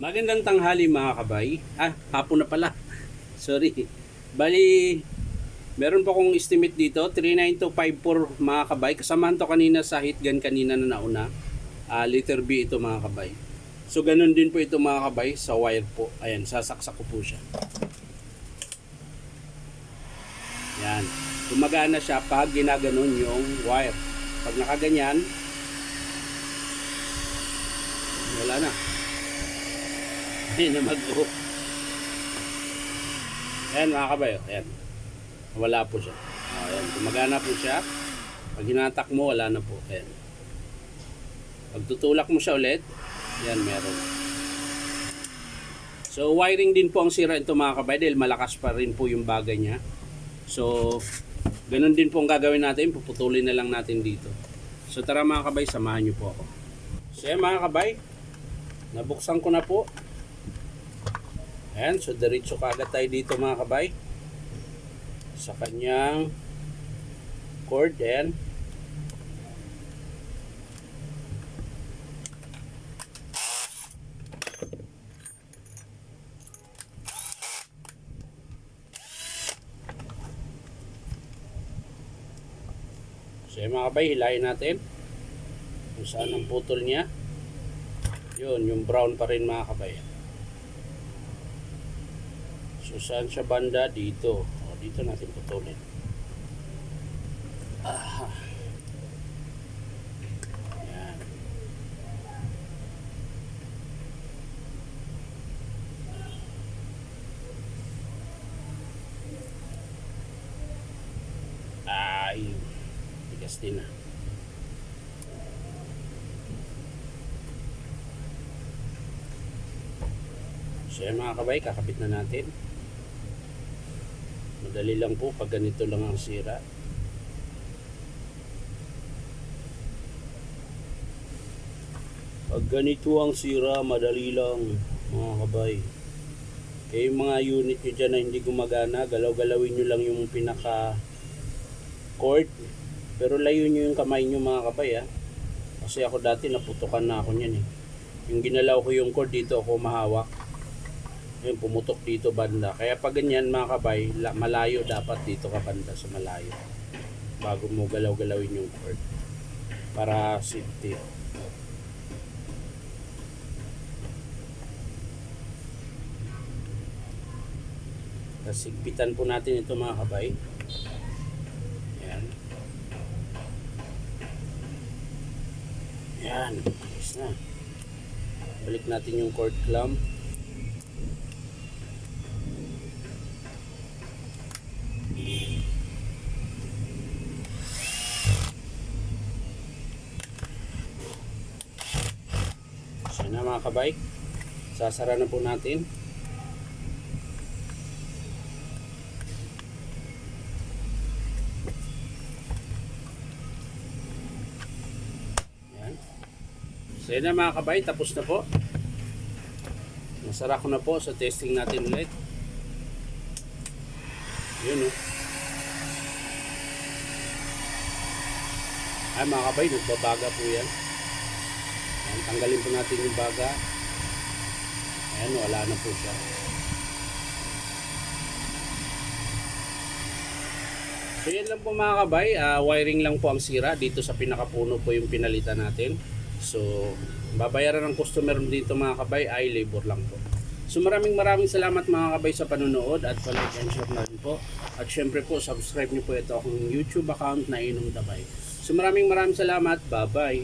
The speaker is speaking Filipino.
Magandang tanghali mga kabay. Hapon na pala. Sorry. Bali, meron pa akong estimate dito, 39254 mga kabay. Kasamahan to kanina sa heat gun kanina na nauna. Liter B ito mga kabay. So ganun din po ito mga kabay sa wire po. Ayan, sasaksak ko po siya. Yan. Gumagana siya pag ginaganon yung wire. Pag nakaganyan, wala na. Ayan na mag-o. Ayan mga kabayo. Ayan. Wala po siya. Ayan. Gumagana po siya. Pag hinatak mo, wala na po. Ayan. Pag tutulak mo siya ulit, ayan, meron. So, wiring din po ang sira ito mga kabayo dahil malakas pa rin po yung bagay niya. So, ganun din po ang gagawin natin. Puputulin na lang natin dito. So, tara mga kabay, samahan niyo po ako. So, ayan mga kabay. Nabuksan ko na po. Ayan, so diretso kaagad tayo dito mga kabay sa kanyang cord. Ayan. So ayan mga kabay, hilahin natin kung saan ang putol niya. Yun, yung brown pa rin mga kabay. So saan siya banda? Dito. O, dito natin putulin. Yan. Ay, tigas din na. So yan mga kabay, kakabit na natin. Madali lang po pag ganito lang ang sira. Pag ganito ang sira, madali lang mga kabay. Kaya yung mga unit nyo dyan na hindi gumagana, galaw-galawin nyo lang yung pinaka cord. Pero layo nyo yung kamay nyo mga kabay ha. Kasi ako dati naputukan na ako nyan eh. Yung ginalaw ko yung cord dito ako mahawak. Yung pumutok dito banda. Kaya pag ganyan mga kabay, malayo dapat dito ka banda sa malayo. Bago mo galaw-galawin yung cord. Para safety. Tapos sigpitan po natin ito mga kabay. Ayan. Ayan. Ayos na. Balik natin yung cord clamp. So na mga kabay, sasara na po natin. Yan. So yun na mga kabay, tapos na po. Nasara ko na po, so testing natin ulit. Yun o. Ay mga kabay, nagbabaga po yan. Ayan, tanggalin po natin yung baga. Ayan, wala na po siya. So yan lang po mga kabay, wiring lang po ang sira. Dito sa pinakapuno po yung pinalitan natin. So babayaran ng customer dito mga kabay ay labor lang po. So maraming salamat mga kabay sa panonood at like and share na rin po. At syempre po, subscribe niyo po ito akong YouTube account na Inom Dabay. So maraming salamat. Bye bye.